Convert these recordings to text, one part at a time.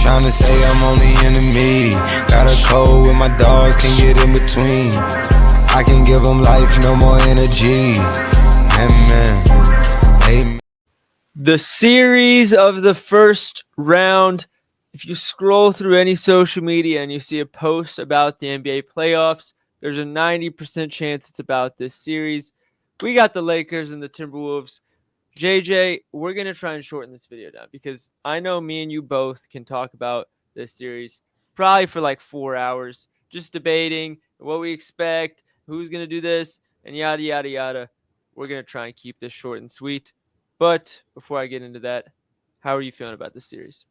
Tryna say I'm only enemy. Got a code with my dogs, can get in between. I can give them life, no more energy. Amen. Amen. The series of the first round. If you scroll through any social media and you see a post about the NBA playoffs, there's a 90% chance it's about this series. We got the Lakers and the Timberwolves. JJ, we're going to try and shorten this video down because I know me and you both can talk about this series probably for like 4 hours, just debating what we expect, who's going to do this, and yada, yada, yada. We're going to try and keep this short and sweet. But before I get into that, how are you feeling about this series?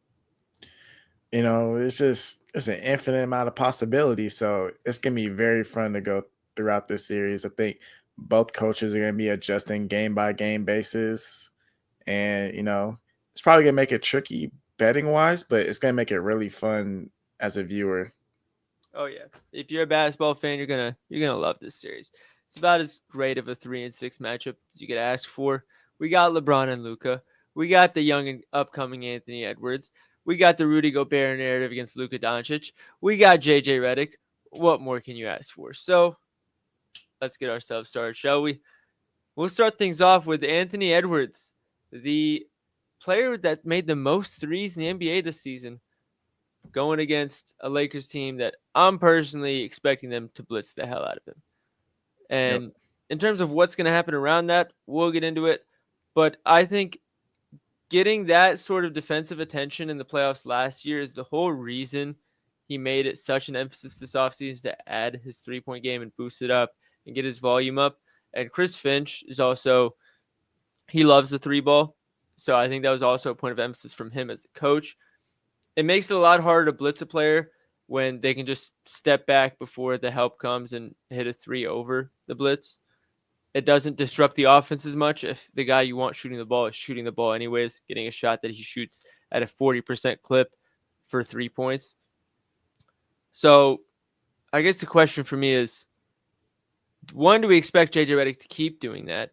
It's an infinite amount of possibilities. So it's gonna be very fun to go throughout this series. I think both coaches are gonna be adjusting game by game basis, and it's probably gonna make it tricky betting wise, but it's gonna make it really fun as a viewer. Oh yeah. If you're a basketball fan, you're gonna love this series. It's about as great of a 3-6 matchup as you could ask for. We got LeBron and Luka. We got the young and upcoming Anthony Edwards. We got the Rudy Gobert narrative against Luka Doncic. We got JJ Redick. What more can you ask for? So let's get ourselves started, shall we? We'll start things off with Anthony Edwards, the player that made the most threes in the NBA this season, going against a Lakers team that I'm personally expecting them to blitz the hell out of him. Yep. And in terms of what's going to happen around that, we'll get into it. But I think getting that sort of defensive attention in the playoffs last year is the whole reason he made it such an emphasis this offseason to add his three-point game and boost it up and get his volume up. And Chris Finch is also, he loves the three ball. So I think that was also a point of emphasis from him as the coach. It makes it a lot harder to blitz a player when they can just step back before the help comes and hit a three over the blitz. It doesn't disrupt the offense as much if the guy you want shooting the ball is shooting the ball anyways, getting a shot that he shoots at a 40% clip for 3 points. So I guess the question for me is, one, do we expect JJ Redick to keep doing that?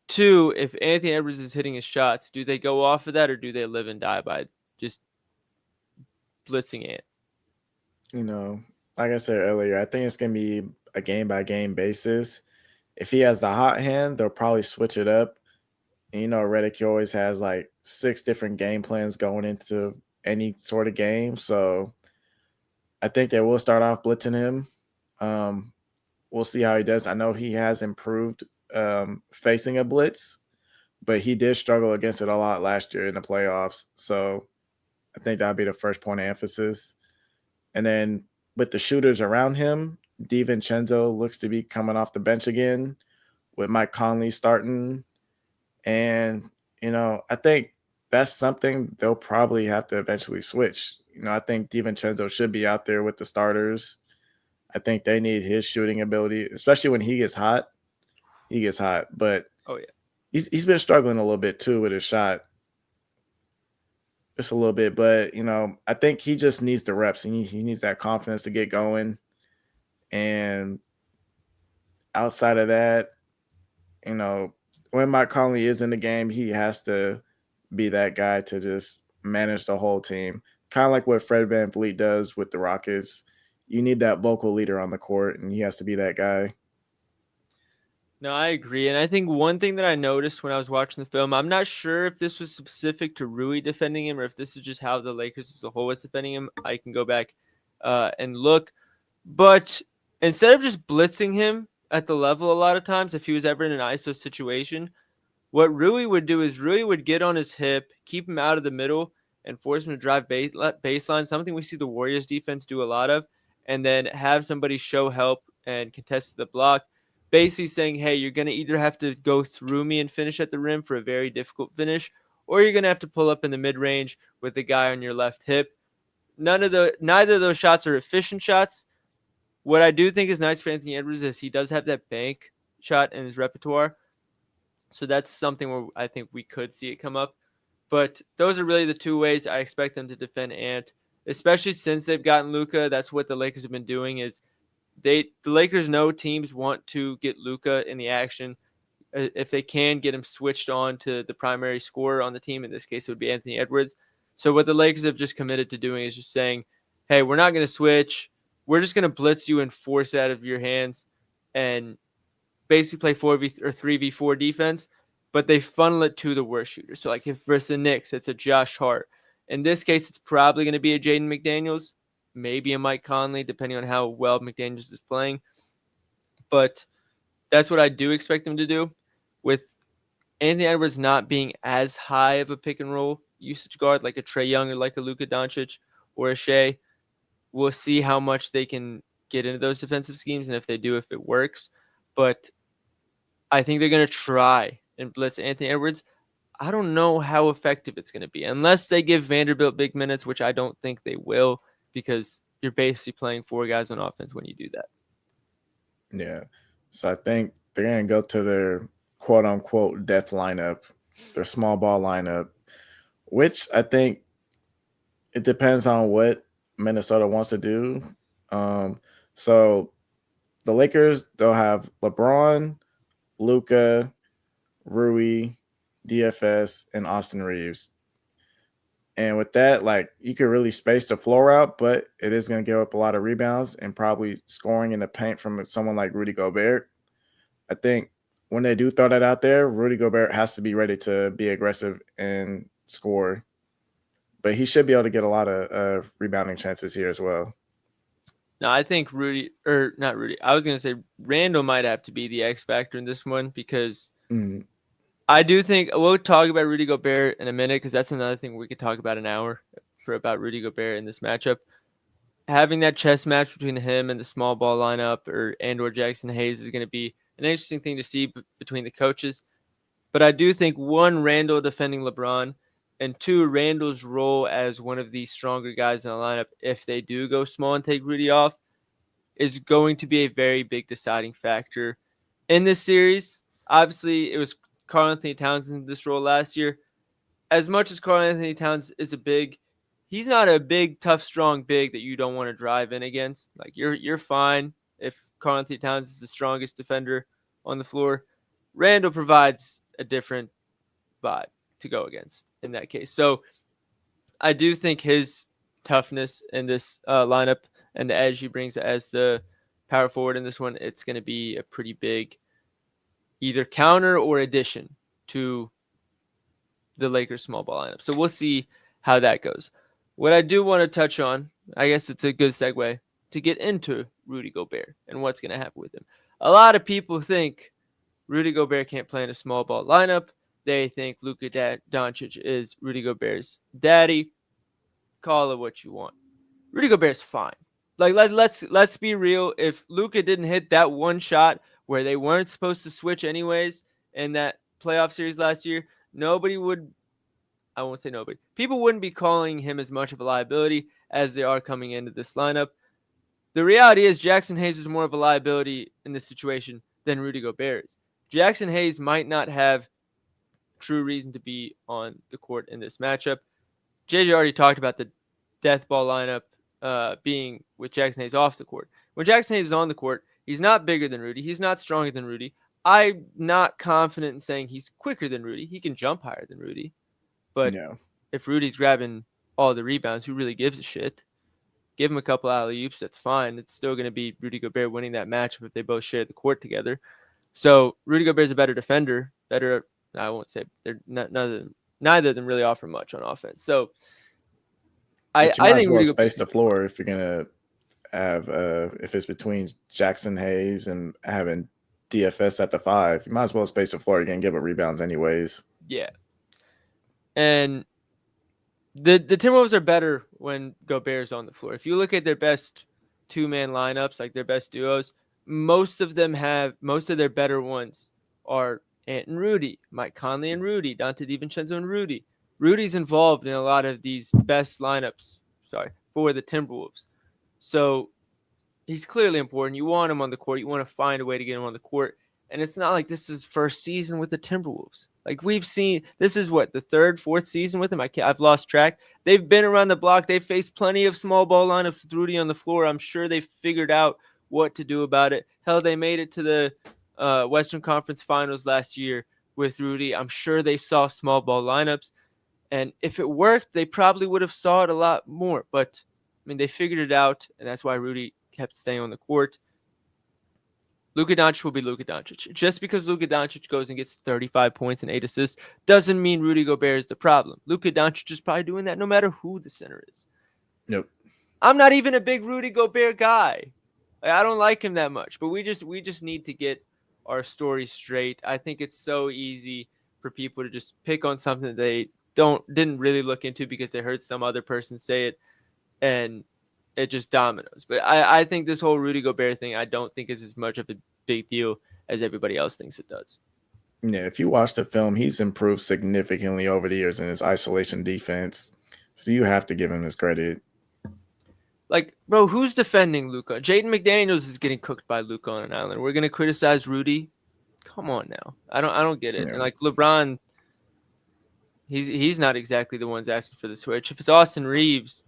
Two, if Anthony Edwards is hitting his shots, do they go off of that or do they live and die by just blitzing it? Like I said earlier, I think it's gonna be a game by game basis. If he has the hot hand, they'll probably switch it up. And Redick always has like 6 different game plans going into any sort of game. So I think they will start off blitzing him. We'll see how he does. I know he has improved facing a blitz, but he did struggle against it a lot last year in the playoffs. So I think that'll be the first point of emphasis. And then with the shooters around him, DiVincenzo looks to be coming off the bench again with Mike Conley starting. And, I think that's something they'll probably have to eventually switch. I think DiVincenzo should be out there with the starters. I think they need his shooting ability, especially when he gets hot. He gets hot. But Oh, yeah. he's been struggling a little bit too with his shot. Just a little bit. But, I think he just needs the reps. He needs that confidence to get going. And outside of that, when Mike Conley is in the game, he has to be that guy to just manage the whole team. Kind of like what Fred VanVleet does with the Rockets. You need that vocal leader on the court, and he has to be that guy. No, I agree. And I think one thing that I noticed when I was watching the film, I'm not sure if this was specific to Rui defending him or if this is just how the Lakers as a whole was defending him. I can go back and look. But instead of just blitzing him at the level a lot of times, if he was ever in an ISO situation, what Rui would do is Rui would get on his hip, keep him out of the middle, and force him to drive baseline, something we see the Warriors defense do a lot of, and then have somebody show help and contest the block, basically saying, hey, you're going to either have to go through me and finish at the rim for a very difficult finish, or you're going to have to pull up in the mid-range with the guy on your left hip. Neither of those shots are efficient shots. What I do think is nice for Anthony Edwards is he does have that bank shot in his repertoire. So that's something where I think we could see it come up. But those are really the two ways I expect them to defend Ant, especially since they've gotten Luka. That's what the Lakers have been doing is the Lakers know teams want to get Luka in the action. If they can get him switched on to the primary scorer on the team, in this case it would be Anthony Edwards. So what the Lakers have just committed to doing is just saying, hey, we're not going to switch. We're just going to blitz you and force it out of your hands and basically play 4v or 3v4 defense, but they funnel it to the worst shooter. So like if versus the Knicks, it's a Josh Hart. In this case, it's probably going to be a Jaden McDaniels, maybe a Mike Conley, depending on how well McDaniels is playing. But that's what I do expect them to do. With Anthony Edwards not being as high of a pick and roll usage guard like a Trae Young or like a Luka Doncic or a Shea, we'll see how much they can get into those defensive schemes and if they do, if it works. But I think they're going to try and blitz Anthony Edwards. I don't know how effective it's going to be unless they give Vanderbilt big minutes, which I don't think they will because you're basically playing 4 guys on offense when you do that. Yeah. So I think they're going to go to their quote unquote death lineup, their small ball lineup, which I think it depends on what Minnesota wants to do. So the Lakers, they'll have LeBron, Luka, Rui, DFS, and Austin Reeves. And with that, like you could really space the floor out, but it is going to give up a lot of rebounds and probably scoring in the paint from someone like Rudy Gobert. I think when they do throw that out there, Rudy Gobert has to be ready to be aggressive and score. But he should be able to get a lot of rebounding chances here as well. Now, I think not Rudy. I was going to say Randall might have to be the X factor in this one because I do think we'll talk about Rudy Gobert in a minute because that's another thing we could talk about an hour about Rudy Gobert in this matchup. Having that chess match between him and the small ball lineup or Jackson Hayes is going to be an interesting thing to see between the coaches. But I do think, one, Randall defending LeBron, and 2, Randall's role as one of the stronger guys in the lineup, if they do go small and take Rudy off, is going to be a very big deciding factor in this series. Obviously, it was Karl-Anthony Towns in this role last year. As much as Karl-Anthony Towns is a big, he's not a big, tough, strong big that you don't want to drive in against. Like you're fine if Karl-Anthony Towns is the strongest defender on the floor. Randall provides a different vibe to go against in that case. So I do think his toughness in this lineup and the edge he brings as the power forward in this one, it's going to be a pretty big either counter or addition to the Lakers small ball lineup. So we'll see how that goes. What I do want to touch on, I guess it's a good segue to get into Rudy Gobert and what's going to happen with him. A lot of people think Rudy Gobert can't play in a small ball lineup. They think Luka Doncic is Rudy Gobert's daddy. Call it what you want. Rudy Gobert's fine. Like let's be real. If Luka didn't hit that one shot where they weren't supposed to switch anyways in that playoff series last year, nobody would. I won't say nobody. People wouldn't be calling him as much of a liability as they are coming into this lineup. The reality is Jackson Hayes is more of a liability in this situation than Rudy Gobert is. Jackson Hayes might not have true reason to be on the court in this matchup. JJ already talked about the death ball lineup being with Jackson Hayes off the court. When Jackson Hayes is on the court, he's not bigger than Rudy. He's not stronger than Rudy. I'm not confident in saying he's quicker than Rudy. He can jump higher than Rudy. But if Rudy's grabbing all the rebounds, who really gives a shit? Give him a couple alley-oops, that's fine. It's still going to be Rudy Gobert winning that matchup if they both share the court together. So Rudy Gobert's a better defender. I won't say they're neither of them really offer much on offense. So I think Rudy space the floor if you're gonna have if it's between Jackson Hayes and having DFS at the 5, you might as well space the floor. You're gonna give up rebounds anyways. Yeah, and the Timberwolves are better when Gobert's on the floor. If you look at their best 2-man lineups, like their best duos, most of their better ones are Ant and Rudy, Mike Conley and Rudy, Dante DiVincenzo and Rudy. Rudy's involved in a lot of these best lineups, for the Timberwolves. So he's clearly important. You want him on the court. You want to find a way to get him on the court. And it's not like this is first season with the Timberwolves. Like we've seen, this is what, the 3rd, 4th season with him? I've lost track. They've been around the block. They've faced plenty of small ball lineups with Rudy on the floor. I'm sure they've figured out what to do about it. Hell, they made it to the Western Conference Finals last year with Rudy. I'm sure they saw small ball lineups. And if it worked, they probably would have saw it a lot more. But, I mean, they figured it out, and that's why Rudy kept staying on the court. Luka Doncic will be Luka Doncic. Just because Luka Doncic goes and gets 35 points and 8 assists doesn't mean Rudy Gobert is the problem. Luka Doncic is probably doing that no matter who the center is. Nope. I'm not even a big Rudy Gobert guy. I don't like him that much, but we just need to get our story straight. I think it's so easy for people to just pick on something that they didn't really look into because they heard some other person say it, and it just dominoes. But I think this whole Rudy Gobert thing, I don't think is as much of a big deal as everybody else thinks it does. Yeah, if you watch the film, he's improved significantly over the years in his isolation defense. So you have to give him his credit. Like, bro, who's defending Luka? Jaden McDaniels is getting cooked by Luka on an island. We're gonna criticize Rudy? Come on now. I don't get it. Yeah. And like LeBron, he's not exactly the ones asking for the switch. If it's Austin Reeves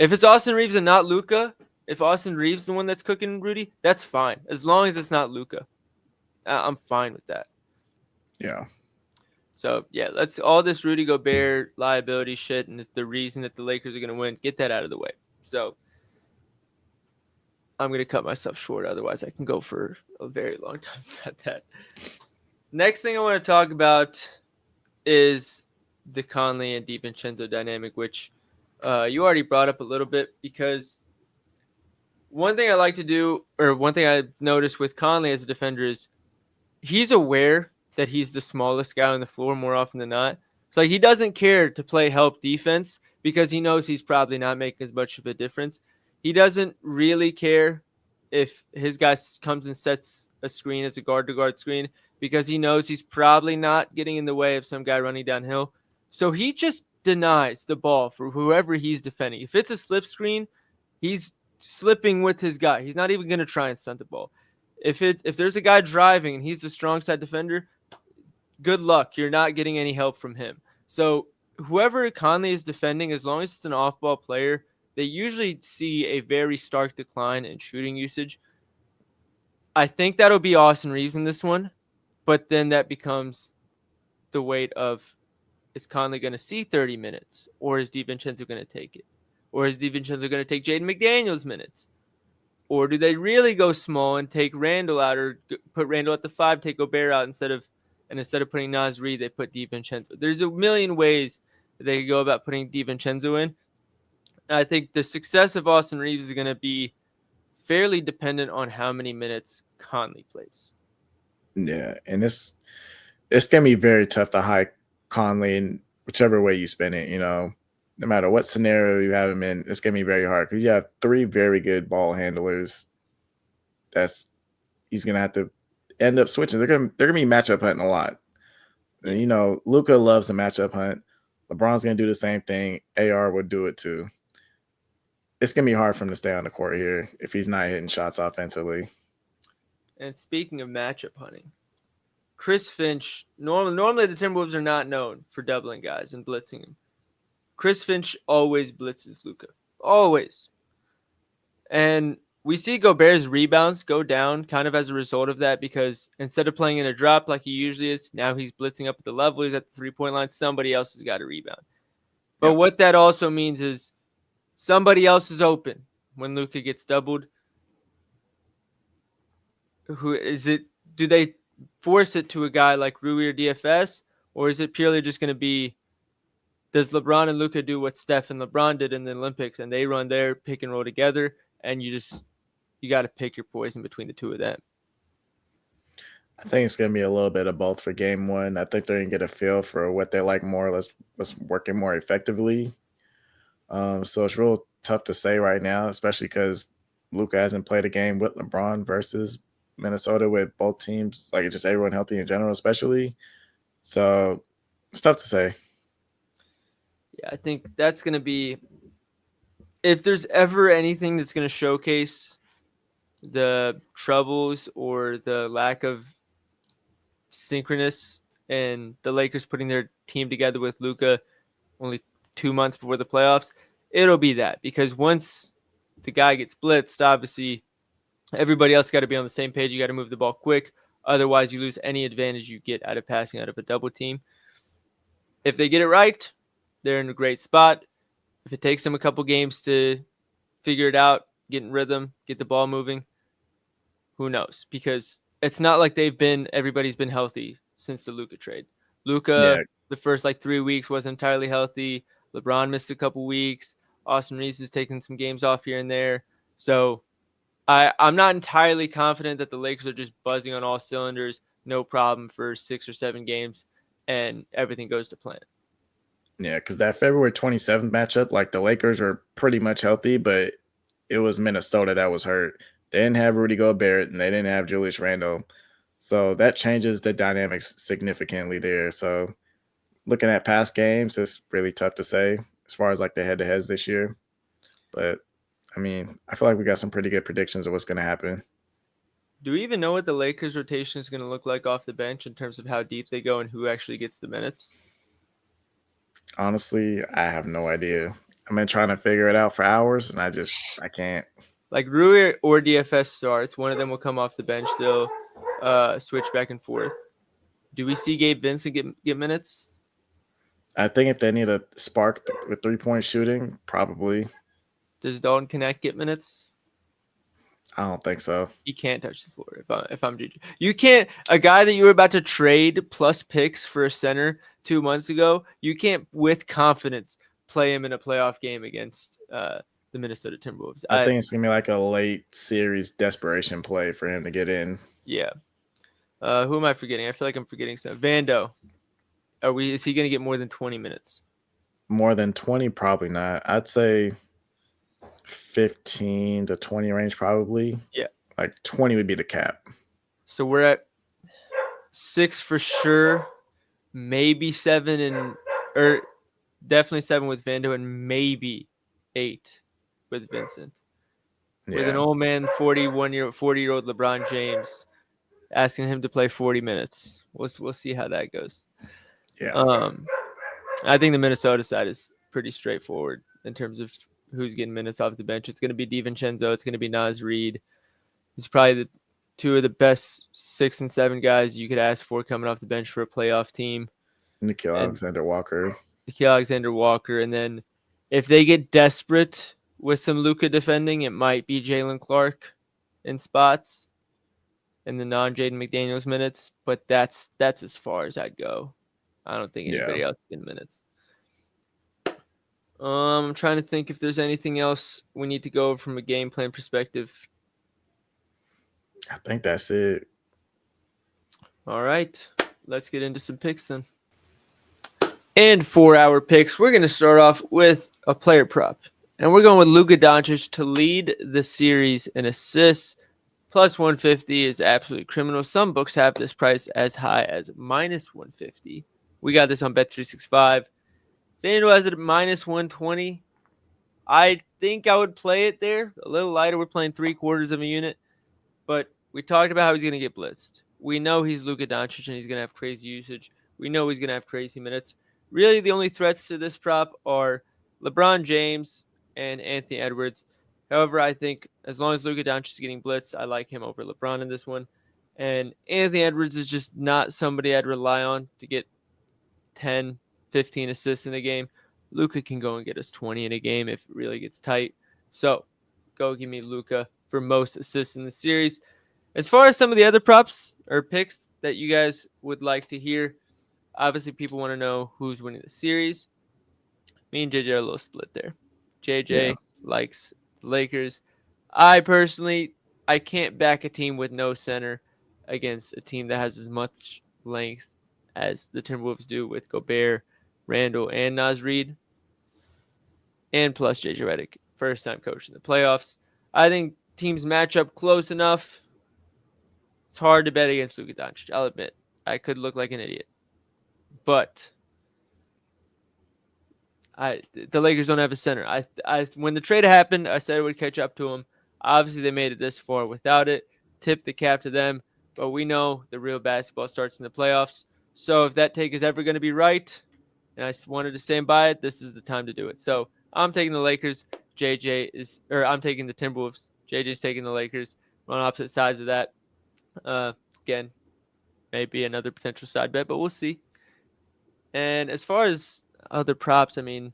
and not Luka, if Austin Reeves the one that's cooking Rudy, that's fine. As long as it's not Luka, I'm fine with that. Yeah. So yeah, let's all this Rudy Gobert liability shit, and it's the reason that the Lakers are gonna win. Get that out of the way. So I'm going to cut myself short. Otherwise, I can go for a very long time about that. Next thing I want to talk about is the Conley and DiVincenzo dynamic, which you already brought up a little bit, because one thing I like to do, or one thing I've noticed with Conley as a defender, is he's aware that he's the smallest guy on the floor more often than not. So he doesn't care to play help defense because he knows he's probably not making as much of a difference. He doesn't really care if his guy comes and sets a screen as a guard-to-guard screen because he knows he's probably not getting in the way of some guy running downhill. So he just denies the ball for whoever he's defending. If it's a slip screen, he's slipping with his guy. He's not even going to try and stunt the ball. If there's a guy driving and he's the strong side defender, good luck. You're not getting any help from him. So whoever Conley is defending, as long as it's an off-ball player, they usually see a very stark decline in shooting usage. I think that'll be Austin Reeves in this one, but then that becomes the weight of, is Conley going to see 30 minutes, or is DiVincenzo going to take it? Or is DiVincenzo going to take Jaden McDaniels minutes? Or do they really go small and take Randall out, or put Randall at the 5, take Gobert out instead of putting Naz Reid, they put DiVincenzo? There's a million ways that they could go about putting DiVincenzo in. And I think the success of Austin Reeves is going to be fairly dependent on how many minutes Conley plays. Yeah, and it's going to be very tough to hide Conley in whichever way you spin it. No matter what scenario you have him in, it's going to be very hard because you have 3 very good ball handlers. He's going to have to end up switching. They're going to be matchup hunting a lot. And, Luka loves the matchup hunt. LeBron's going to do the same thing. AR would do it too. It's going to be hard for him to stay on the court here if he's not hitting shots offensively. And speaking of matchup hunting, Chris Finch, normally the Timberwolves are not known for doubling guys and blitzing them. Chris Finch always blitzes Luka. Always. And we see Gobert's rebounds go down kind of as a result of that, because instead of playing in a drop like he usually is, now he's blitzing up at the level. He's at the three-point line. Somebody else has got a rebound. But what that also means is somebody else is open when Luka gets doubled. Who is it? Do they force it to a guy like Rudy or DFS, or is it purely just going to be, does LeBron and Luka do what Steph and LeBron did in the Olympics, and they run their pick and roll together, and you got to pick your poison between the two of them? I think it's going to be a little bit of both for game one. I think they're going to get a feel for what they like more, what's working more effectively. So it's real tough to say right now, especially because Luka hasn't played a game with LeBron versus Minnesota with both teams, like just everyone healthy in general, especially. So it's tough to say. Yeah, I think that's going to be, if there's ever anything that's going to showcase the troubles or the lack of synchronous and the Lakers putting their team together with Luka only 2 months before the playoffs, it'll be that. Because once the guy gets blitzed, obviously everybody else got to be on the same page. You got to move the ball quick. Otherwise, you lose any advantage you get out of passing out of a double team. If they get it right, they're in a great spot. If it takes them a couple games to figure it out, get in rhythm, get the ball moving, who knows? Because it's not like everybody's been healthy since the Luka trade. Yeah, Luka, the first 3 weeks wasn't entirely healthy. LeBron missed a couple weeks. Austin Reeves is taking some games off here and there. So I'm not entirely confident that the Lakers are just buzzing on all cylinders, no problem for 6 or 7 games, and everything goes to plan. yeah, because that February 27th matchup, like the Lakers were pretty much healthy, but it was Minnesota that was hurt. They didn't have Rudy Gobert and they didn't have Julius Randle. So that changes the dynamics significantly there. So looking at past games, it's really tough to say as far as like the head-to-heads this year. But I mean, I feel like we got some pretty good predictions of what's going to happen. Do we even know what the Lakers rotation is going to look like off the bench in terms of how deep they go and who actually gets the minutes? Honestly, I have no idea. I've been trying to figure it out for hours, and I can't. Like Rui or DFS starts, one of them will come off the bench. They'll switch back and forth. Do we see Gabe Vincent get minutes? I think if they need a spark with 3-point shooting, probably. Does Dalton Connect get minutes? I don't think so. He can't touch the floor. If I'm Juju, you can't. A guy that you were about to trade plus picks for a center 2 months ago, you can't with confidence play him in a playoff game against the Minnesota Timberwolves. I think it's gonna be like a late series desperation play for him to get in. Yeah. Who am I forgetting? I feel like I'm forgetting some. Vando. Is he going to get more than 20 minutes? More than 20, probably not. I'd say 15 to 20 range, probably. Yeah. Like 20 would be the cap. So we're at 6 for sure. Maybe 7 or definitely 7 with Vando and maybe 8 with Vincent. Yeah. With an old man, 40-year-old LeBron James asking him to play 40 minutes. We'll see how that goes. Yeah. I think the Minnesota side is pretty straightforward in terms of who's getting minutes off the bench. It's going to be DiVincenzo. It's going to be Naz Reid. He's probably the 2 of the best 6 and 7 guys you could ask for coming off the bench for a playoff team. Nickeil Alexander-Walker. And then if they get desperate with some Luka defending, it might be Jalen Clark in spots in the non-Jaden McDaniels minutes, but that's as far as I'd go. I don't think anybody else in minutes. I'm trying to think if there's anything else we need to go over from a game plan perspective. I think that's it. All right, let's get into some picks then. And for our picks, we're going to start off with a player prop. And we're going with Luka Doncic to lead the series in assists. Plus 150 is absolutely criminal. Some books have this price as high as minus 150. We got this on Bet365. FanDuel has it at minus 120. I think I would play it there. A little lighter. We're playing 3/4 of a unit. But we talked about how he's going to get blitzed. We know he's Luka Doncic and he's going to have crazy usage. We know he's going to have crazy minutes. Really, the only threats to this prop are LeBron James and Anthony Edwards. However, I think as long as Luka Doncic is getting blitzed, I like him over LeBron in this one. And Anthony Edwards is just not somebody I'd rely on to get 10, 15 assists in a game. Luka can go and get us 20 in a game if it really gets tight. So go give me Luka for most assists in the series. As far as some of the other props or picks that you guys would like to hear, obviously people want to know who's winning the series. Me and JJ are a little split there. JJ likes the Lakers. I can't back a team with no center against a team that has as much length as the Timberwolves do with Gobert, Randall, and Naz Reid. And plus JJ Redick, first time coach in the playoffs. I think teams match up close enough. It's hard to bet against Luka Doncic. I'll admit, I could look like an idiot. But the Lakers don't have a center. When the trade happened, I said it would catch up to them. Obviously, they made it this far without it. Tip the cap to them. But we know the real basketball starts in the playoffs. So if that take is ever going to be right, and I wanted to stand by it, this is the time to do it. So I'm taking the Lakers. I'm taking the Timberwolves. JJ's taking the Lakers. We're on opposite sides of that. Again, maybe another potential side bet, but we'll see. And as far as other props, I mean,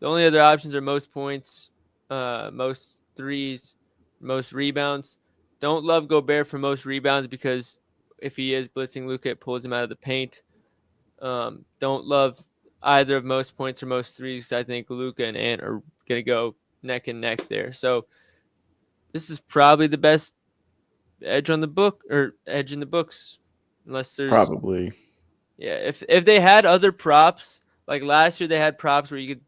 the only other options are most points, most threes, most rebounds. Don't love Gobert for most rebounds because if he is blitzing Luka, it pulls him out of the paint. Don't love either of most points or most threes. I think Luka and Ant are going to go neck and neck there. So this is probably the best edge in the books, unless there's Probably. If they had other props, like last year they had props where you could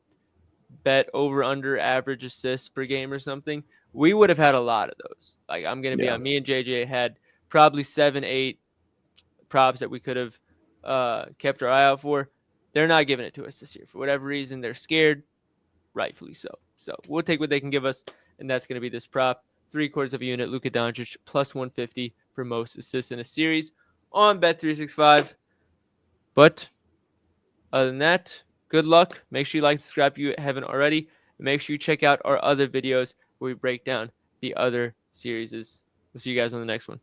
bet over under average assists per game or something, we would have had a lot of those. Like I'm gonna be Yeah. on me and JJ had probably 7-8 props that we could have kept our eye out for. They're not giving it to us this year for whatever reason. They're scared, rightfully so. So we'll take what they can give us, and that's gonna be this prop: 3/4 of a unit, Luka Doncic plus 150 for most assists in a series on Bet365. But other than that, good luck. Make sure you like and subscribe if you haven't already. And make sure you check out our other videos where we break down the other series. We'll see you guys on the next one.